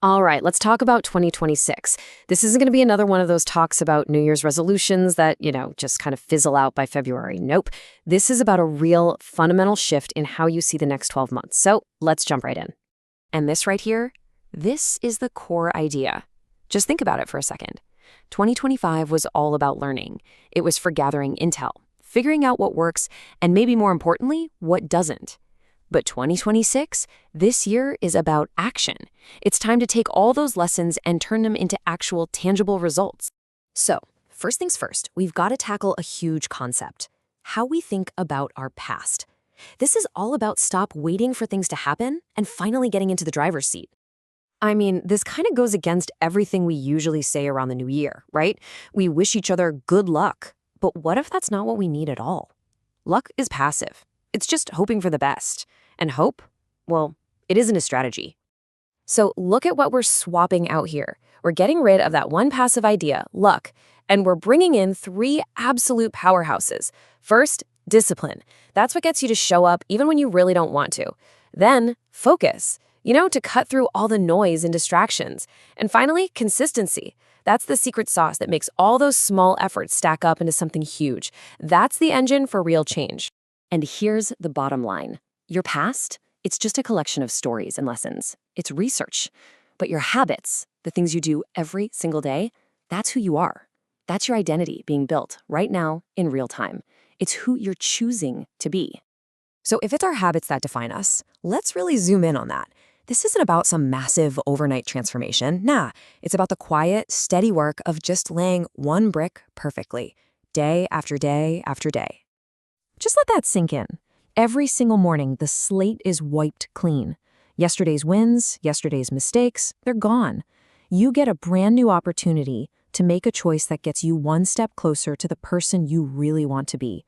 All right, let's talk about 2026. This isn't going to be another one of those talks about New Year's resolutions that, just kind of fizzle out by February. Nope. This is about a real fundamental shift in how you see the next 12 months. So let's jump right in. And this right here, this is the core idea. Just think about it for a second. 2025 was all about learning. It was for gathering intel, figuring out what works, and maybe more importantly, what doesn't. But 2026, this year is about action. It's time to take all those lessons and turn them into actual tangible results. So, first things first, we've got to tackle a huge concept: how we think about our past. This is all about stop waiting for things to happen and finally getting into the driver's seat. I mean, this kind of goes against everything we usually say around the new year, right? We wish each other good luck. But what if that's not what we need at all? Luck is passive. It's just hoping for the best. And hope? Well, it isn't a strategy. So look at what we're swapping out here. We're getting rid of that one passive idea, luck, and we're bringing in three absolute powerhouses. First, discipline. That's what gets you to show up even when you really don't want to. Then, focus. To cut through all the noise and distractions. And finally, consistency. That's the secret sauce that makes all those small efforts stack up into something huge. That's the engine for real change. And here's the bottom line. Your past, it's just a collection of stories and lessons. It's research. But your habits, the things you do every single day, that's who you are. That's your identity being built right now in real time. It's who you're choosing to be. So if it's our habits that define us, let's really zoom in on that. This isn't about some massive overnight transformation. Nah, it's about the quiet, steady work of just laying one brick perfectly, day after day after day. Just let that sink in. Every single morning, the slate is wiped clean. Yesterday's wins, yesterday's mistakes, they're gone. You get a brand new opportunity to make a choice that gets you one step closer to the person you really want to be.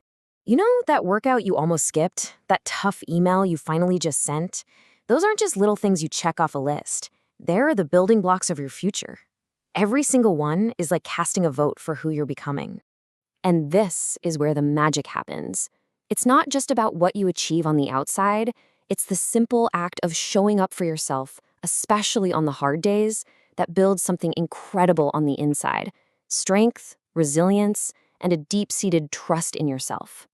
That workout you almost skipped? That tough email you finally just sent? Those aren't just little things you check off a list. They're the building blocks of your future. Every single one is like casting a vote for who you're becoming. And this is where the magic happens. It's not just about what you achieve on the outside. It's the simple act of showing up for yourself, especially on the hard days, that builds something incredible on the inside. Strength, resilience, and a deep-seated trust in yourself.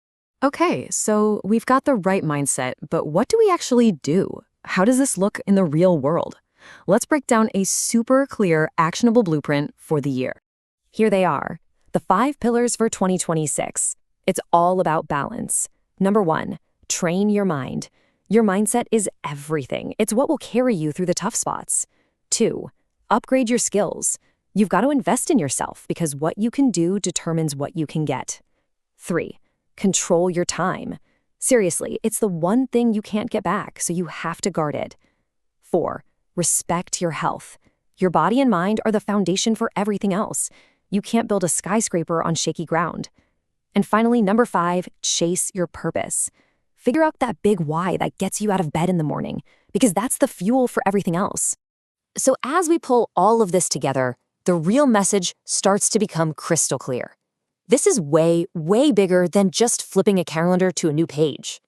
Okay, so we've got the right mindset, but what do we actually do? How does this look in the real world? Let's break down a super clear, actionable blueprint for the year. Here they are, the 5 pillars for 2026. It's all about balance. Number 1, train your mind. Your mindset is everything. It's what will carry you through the tough spots. 2, upgrade your skills. You've got to invest in yourself because what you can do determines what you can get. 3, control your time. Seriously, it's the one thing you can't get back, so you have to guard it. 4, respect your health. Your body and mind are the foundation for everything else. You can't build a skyscraper on shaky ground. And finally, number 5, chase your purpose. Figure out that big why that gets you out of bed in the morning, because that's the fuel for everything else. So as we pull all of this together, the real message starts to become crystal clear. This is way, way bigger than just flipping a calendar to a new page.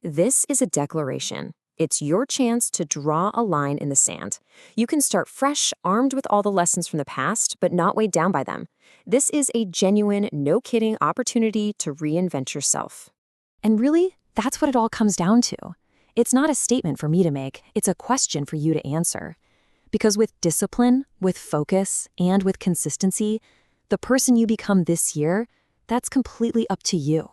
This is a declaration. It's your chance to draw a line in the sand. You can start fresh, armed with all the lessons from the past, but not weighed down by them. This is a genuine, no-kidding opportunity to reinvent yourself. And really, that's what it all comes down to. It's not a statement for me to make, it's a question for you to answer. Because with discipline, with focus, and with consistency, the person you become this year, that's completely up to you.